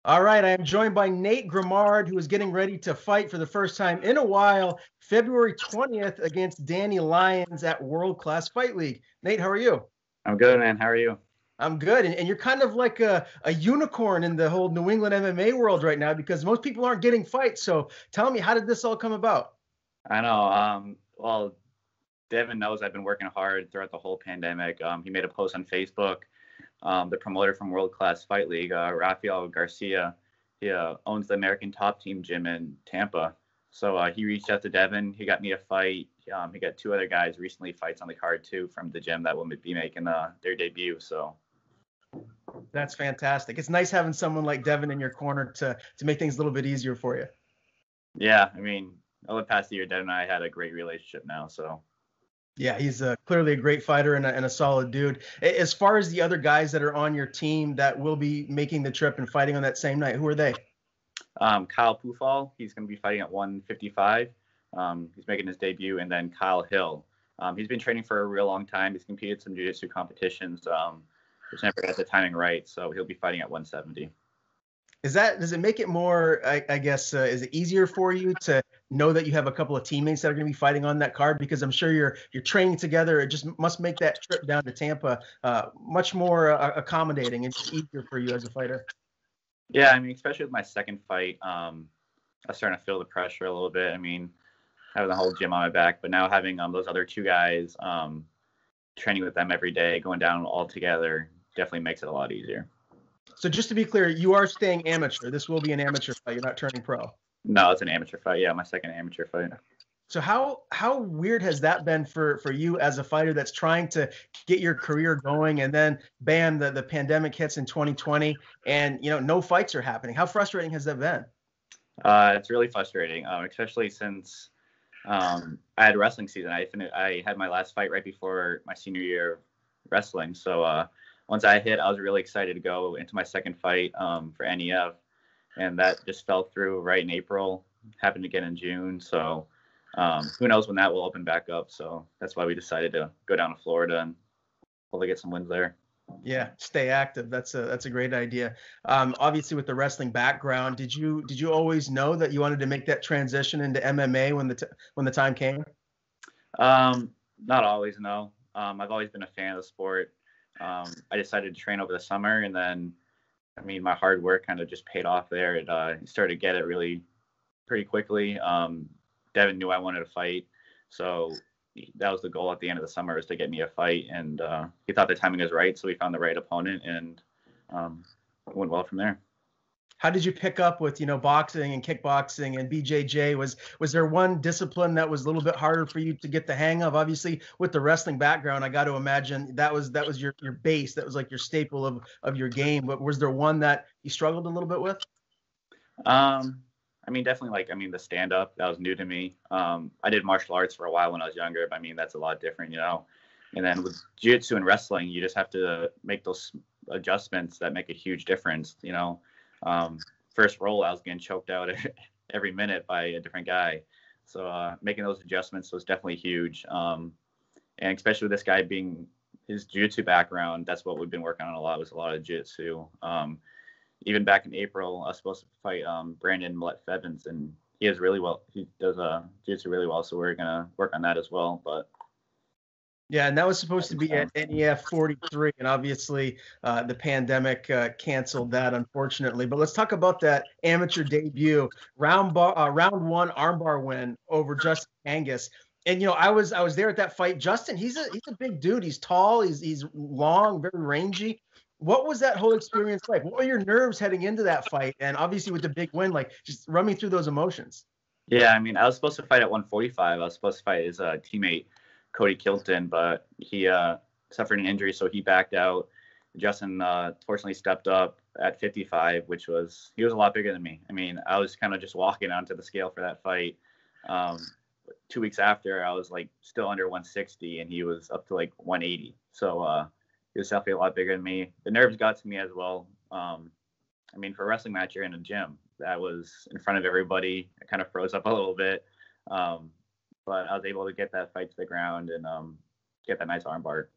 All right, I am joined by Nate Grimard, who is getting ready to fight for the first time in a while, February 20th against Danny Lyons at World Class Fight League. Nate, how are you? I'm good, man. How are you? I'm good. And you're kind of like a unicorn in the whole New England MMA world right now because most people aren't getting fights. So tell me, how did this all come about? I know. Well, Devin knows I've been working hard throughout the whole pandemic. He made a post on Facebook. The promoter from World Class Fight League, Rafael Garcia, he owns the American Top Team gym in Tampa. So he reached out to Devin. He got me a fight. He got two other guys recently fights on the card too from the gym that will be making their debut. So That's fantastic. It's nice having someone like Devin in your corner to make things a little bit easier for you. yeah, I mean, over the past year, Devin and I had a great relationship now. So Yeah, he's clearly a great fighter and a solid dude. As far as the other guys that are on your team that will be making the trip and fighting on that same night, who are they? Kyle Pufall, he's going to be fighting at 155. He's making his debut, and then Kyle Hill. He's been training for a real long time. He's competed some jiu-jitsu competitions. Just never got the timing right, so he'll be fighting at 170. Does it make it more, I guess, is it easier for you to know that you have a couple of teammates that are going to be fighting on that card? Because I'm sure you're training together. It just must make that trip down to Tampa much more accommodating and just easier for you as a fighter. Yeah, I mean, especially with my second fight, I'm starting to feel the pressure a little bit. I mean, having the whole gym on my back, but now having those other two guys, training with them every day, going down all together, definitely makes it a lot easier. So just to be clear, you are staying amateur. This will be an amateur fight. You're not turning pro. No, it's an amateur fight. Yeah, my second amateur fight. So how weird has that been for you as a fighter that's trying to get your career going, and then bam, the pandemic hits in 2020, and no fights are happening. How frustrating has that been? It's really frustrating, especially since I had wrestling season. I had my last fight right before my senior year of wrestling. So once I hit, I was really excited to go into my second fight for NEF, and that just fell through right in April. Happened again in June. So who knows when that will open back up. So that's why we decided to go down to Florida and hopefully get some wins there. Yeah, stay active. That's a great idea. Obviously, with the wrestling background, did you always know that you wanted to make that transition into MMA when the time came? Not always, no. I've always been a fan of the sport. I decided to train over the summer, and then, I mean, my hard work kind of just paid off there. It started to get it really pretty quickly. Devin knew I wanted to fight, so that was the goal at the end of the summer, was to get me a fight, and he thought the timing was right, so we found the right opponent, and it went well from there. How did you pick up with boxing and kickboxing and BJJ? Was there one discipline that was a little bit harder for you to get the hang of? Obviously, with the wrestling background, I got to imagine that was your base. That was like your staple of your game. But was there one that you struggled a little bit with? I mean, definitely, the stand up, that was new to me. I did martial arts for a while when I was younger, but I mean, that's a lot different, And then with jiu-jitsu and wrestling, you just have to make those adjustments that make a huge difference, First roll, I was getting choked out every minute by a different guy. So making those adjustments was definitely huge. And especially with this guy being his jiu-jitsu background, that's what we've been working on a lot, was a lot of jiu-jitsu. Even back in April, I was supposed to fight Brandon Millett-Fevins, and he does jiu-jitsu really well, so we're going to work on that as well. But yeah, and that was supposed to be at NEF 43, and obviously the pandemic canceled that, unfortunately. But let's talk about that amateur debut, round one armbar win over Justin Angus. And I was there at that fight. Justin, he's a big dude. He's tall. He's long, very rangy. What was that whole experience like? What were your nerves heading into that fight? And obviously with the big win, like, just run me through those emotions. yeah, I mean, I was supposed to fight at 145. I was supposed to fight his teammate Cody Kilton, but he suffered an injury, so he backed out. Justin fortunately stepped up at 55, he was a lot bigger than me. I mean, I was kind of just walking onto the scale for that fight. 2 weeks after, I was like still under 160, and he was up to like 180. So he was definitely a lot bigger than me. The nerves got to me as well. I mean, for a wrestling match, you're in a gym. That was in front of everybody. I kind of froze up a little bit. But I was able to get that fight to the ground and get that nice armbar.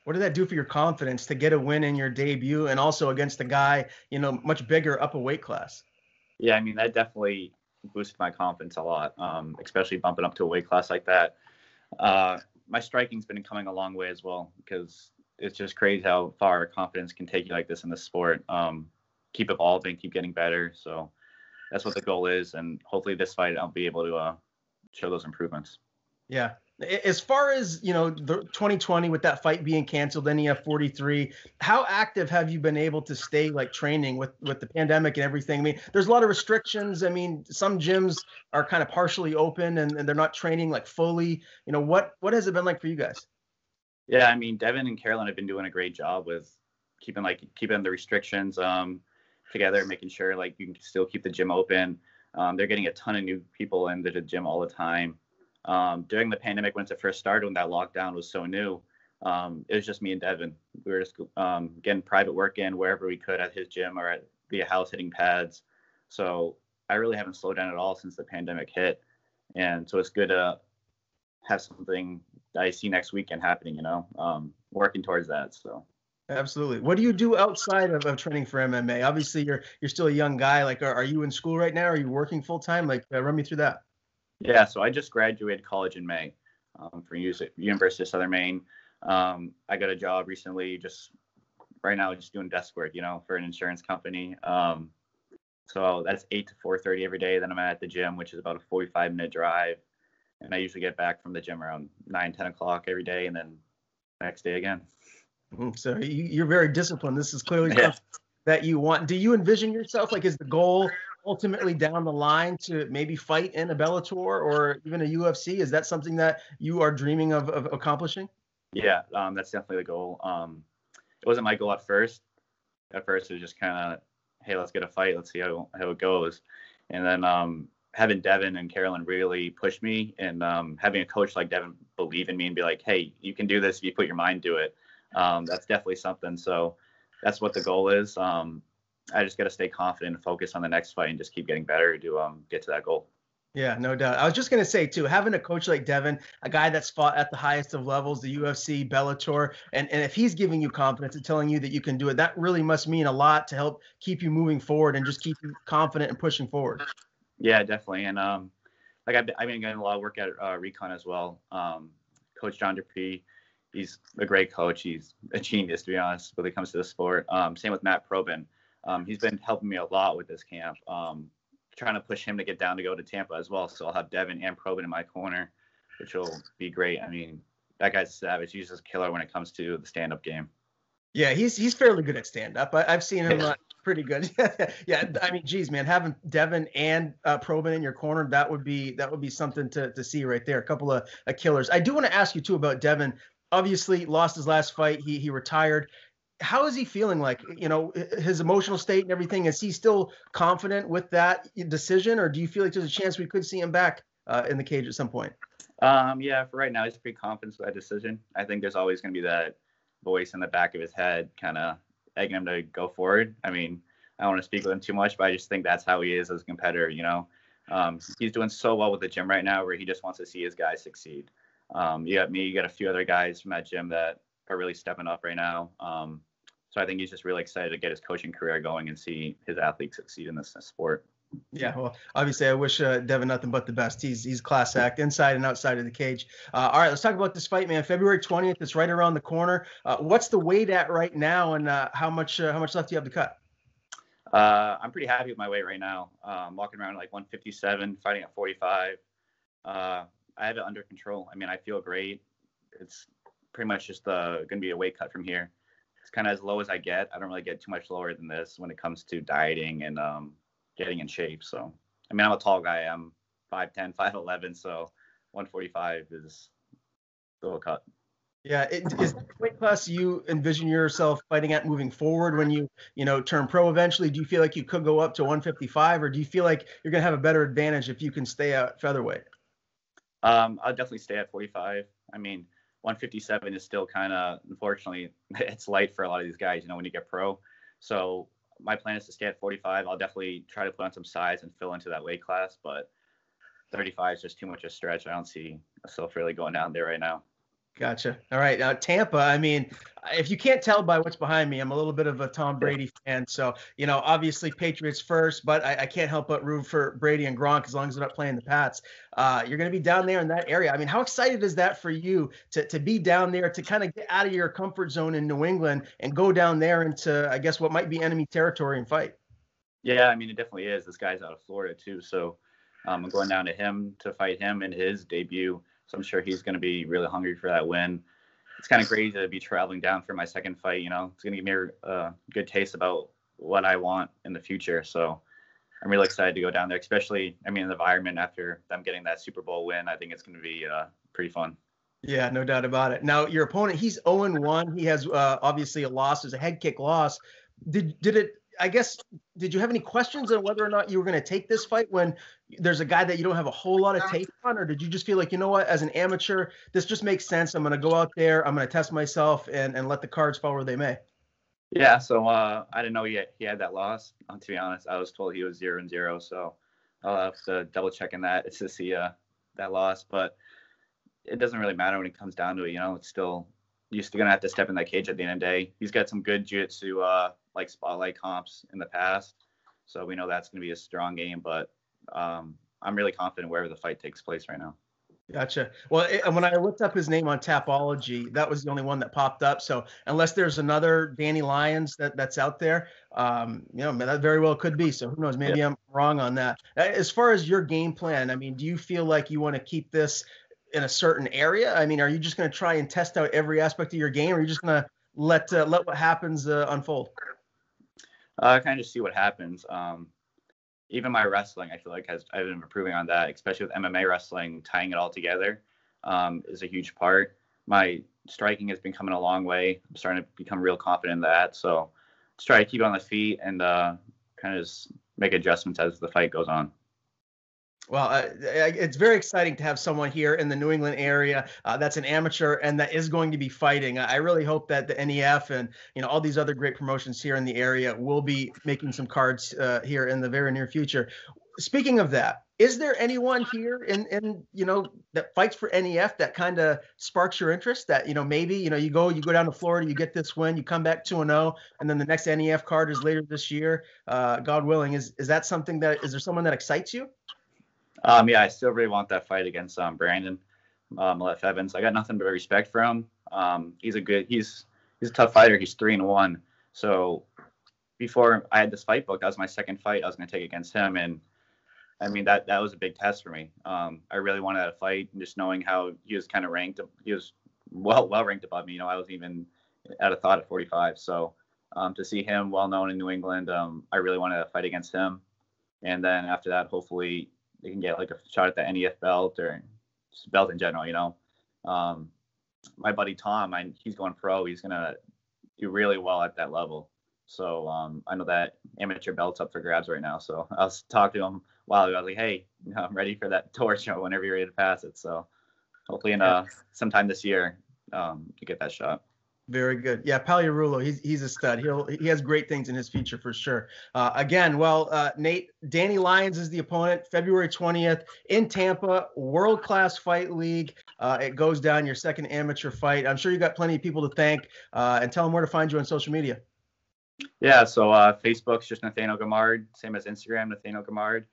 What did that do for your confidence to get a win in your debut and also against a guy, much bigger, up a weight class? Yeah, I mean, that definitely boosted my confidence a lot, especially bumping up to a weight class like that. My striking's been coming a long way as well, because it's just crazy how far confidence can take you like this in the sport. Keep evolving, keep getting better. So that's what the goal is. And hopefully this fight, I'll be able to show those improvements. Yeah. As far as, the 2020 with that fight being canceled, NEF 43, how active have you been able to stay like training with the pandemic and everything? I mean, there's a lot of restrictions. I mean, some gyms are kind of partially open and they're not training like fully. What has it been like for you guys? Yeah, I mean, Devin and Carolyn have been doing a great job with keeping the restrictions together, making sure like you can still keep the gym open. They're getting a ton of new people into the gym all the time. During the pandemic, when it first started, when that lockdown was so new, it was just me and Devin. We were just getting private work in wherever we could at his gym or at the house, hitting pads. So I really haven't slowed down at all since the pandemic hit. And so it's good to have something that I see next weekend happening, working towards that. So. Absolutely. What do you do outside of training for MMA? Obviously, you're still a young guy. Like, are you in school right now? Are you working full time? Like, run me through that. Yeah, so I just graduated college in May from University of Southern Maine. I got a job recently, just right now, just doing desk work, for an insurance company. So that's 8 to 4:30 every day. Then I'm at the gym, which is about a 45-minute drive. And I usually get back from the gym around 9, 10 o'clock every day, and then next day again. So you're very disciplined. This is clearly something that you want. Do you envision yourself, like, is the goal ultimately down the line to maybe fight in a Bellator or even a UFC? Is that something that you are dreaming of accomplishing? Yeah, that's definitely the goal. It wasn't my goal at first. At first, it was just kind of, hey, let's get a fight. Let's see how it goes. And then having Devin and Carolyn really push me, and having a coach like Devin believe in me and be like, hey, you can do this if you put your mind to it. That's definitely something. So that's what the goal is. I just got to stay confident and focus on the next fight and just keep getting better to get to that goal. Yeah, no doubt. I was just going to say, too, having a coach like Devin, a guy that's fought at the highest of levels, the UFC, Bellator, and if he's giving you confidence and telling you that you can do it, that really must mean a lot to help keep you moving forward and just keep you confident and pushing forward. Yeah, definitely. And I've been getting a lot of work at Recon as well. Coach John Dupree, he's a great coach. He's a genius, to be honest, when it comes to the sport. Same with Matt Probin. He's been helping me a lot with this camp, trying to push him to get down to go to Tampa as well. So I'll have Devin and Probin in my corner, which will be great. I mean, that guy's a savage. He's just a killer when it comes to the stand-up game. Yeah, he's fairly good at stand-up. I've seen him pretty good. Yeah, I mean, geez, man, having Devin and Probin in your corner, that would be something to see right there. A couple of killers. I do want to ask you too about Devin. Obviously, lost his last fight. He retired. How is he feeling? Like, his emotional state and everything. Is he still confident with that decision, or do you feel like there's a chance we could see him back in the cage at some point? Yeah, for right now, he's pretty confident with that decision. I think there's always going to be that voice in the back of his head kind of egging him to go forward. I mean, I don't want to speak with him too much, but I just think that's how he is as a competitor, He's doing so well with the gym right now where he just wants to see his guys succeed. You got me, you got a few other guys from that gym that are really stepping up right now. So I think he's just really excited to get his coaching career going and see his athletes succeed in this sport. Yeah, well, obviously, I wish Devin nothing but the best. He's class act inside and outside of the cage. All right, let's talk about this fight, man. February 20th. It's right around the corner. What's the weight at right now, and how much left do you have to cut? I'm pretty happy with my weight right now. I'm walking around like 157, fighting at 45. I have it under control. I mean, I feel great. It's pretty much just going to be a weight cut from here. It's kind of as low as I get. I don't really get too much lower than this when it comes to dieting and getting in shape. So, I mean, I'm a tall guy. I'm 5'10", 5'11", so 145 is still a cut. Yeah, is that weight class you envision yourself fighting at moving forward when you turn pro eventually? Do you feel like you could go up to 155, or do you feel like you're going to have a better advantage if you can stay at featherweight? I'll definitely stay at 45. I mean, 157 is still kind of, unfortunately, it's light for a lot of these guys, when you get pro. So my plan is to stay at 45. I'll definitely try to put on some size and fill into that weight class, but 35 is just too much of a stretch. I don't see myself really going down there right now. Gotcha. All right. Now, Tampa, I mean, if you can't tell by what's behind me, I'm a little bit of a Tom Yeah. Brady fan. So, obviously Patriots first, but I can't help but root for Brady and Gronk as long as they're not playing the Pats. You're going to be down there in that area. I mean, how excited is that for you to be down there, to kind of get out of your comfort zone in New England and go down there into, I guess, what might be enemy territory and fight? Yeah, I mean, it definitely is. This guy's out of Florida too, so I'm going down to him to fight him in his debut. So I'm sure he's going to be really hungry for that win. It's kind of crazy to be traveling down for my second fight. It's going to give me a good taste about what I want in the future. So I'm really excited to go down there, especially, I mean, the environment after them getting that Super Bowl win. I think it's going to be pretty fun. Yeah, no doubt about it. Now, your opponent, he's 0-1. He has obviously a loss. There's a head kick loss. Did it? I guess, did you have any questions on whether or not you were going to take this fight when there's a guy that you don't have a whole lot of tape on, or did you just feel like, you know what, as an amateur, this just makes sense. I'm going to go out there, I'm going to test myself, and let the cards fall where they may. Yeah, so I didn't know he had that loss. To be honest, I was told he was 0-0, so I'll have to double check in that to see that loss. But it doesn't really matter when it comes down to it. It's still, you're still gonna have to step in that cage at the end of the day. He's got some good jiu-jitsu like spotlight comps in the past, so we know that's gonna be a strong game. But I'm really confident wherever the fight takes place right now. Gotcha. Well, when I looked up his name on Tapology, that was the only one that popped up. So unless there's another Danny Lyons that's out there, that very well could be. So who knows? Maybe I'm wrong on that. As far as your game plan, I mean, do you feel like you want to keep this in a certain area? I mean, are you just going to try and test out every aspect of your game, or are you just going to let what happens unfold? Kind of just see what happens. Even my wrestling, I feel like I've been improving on that, especially with MMA wrestling. Tying it all together is a huge part. My striking has been coming a long way. I'm starting to become real confident in that. So just try to keep on the feet and kind of just make adjustments as the fight goes on. Well, it's very exciting to have someone here in the New England area that's an amateur and that is going to be fighting. I really hope that the NEF and all these other great promotions here in the area will be making some cards here in the very near future. Speaking of that, is there anyone here in that fights for NEF that kind of sparks your interest? That maybe you go down to Florida, you get this win, you come back 2-0, and then the next NEF card is later this year. God willing, is that something that is there someone that excites you? Yeah, I still really want that fight against Brandon Malef Evans. I got nothing but respect for him. He's a tough fighter. He's 3-1. So before I had this fight booked, that was my second fight I was going to take against him, and I mean that was a big test for me. I really wanted that fight, and just knowing how he was kind of ranked, he was well ranked above me. I was even at a thought at 45. So to see him well known in New England, I really wanted to fight against him, and then after that, hopefully they can get like a shot at the NEF belt or just belt in general. My buddy Tom, he's going pro. He's gonna do really well at that level. So I know that amateur belt's up for grabs right now. So I was talking to him while ago. I was like, hey, I'm ready for that torch whenever you're ready to pass it. So hopefully in sometime this year, you get that shot. Very good. Yeah, Paliarulo, he's a stud. He has great things in his future for sure. Again, Nate, Danny Lyons is the opponent, February 20th in Tampa, world-class fight league. It goes down, your second amateur fight. I'm sure you got plenty of people to thank, and tell them where to find you on social media. Yeah, so Facebook's just Nathaniel Grimard, same as Instagram, Nathaniel Grimard.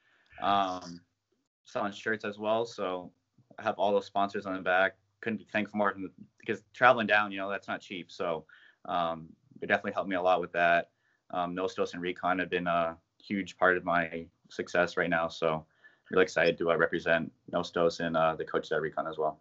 Selling shirts as well, so I have all those sponsors on the back. Couldn't be thankful more because traveling down, that's not cheap. So it definitely helped me a lot with that. Nostos and Recon have been a huge part of my success right now. So really excited to represent Nostos and the coaches at Recon as well.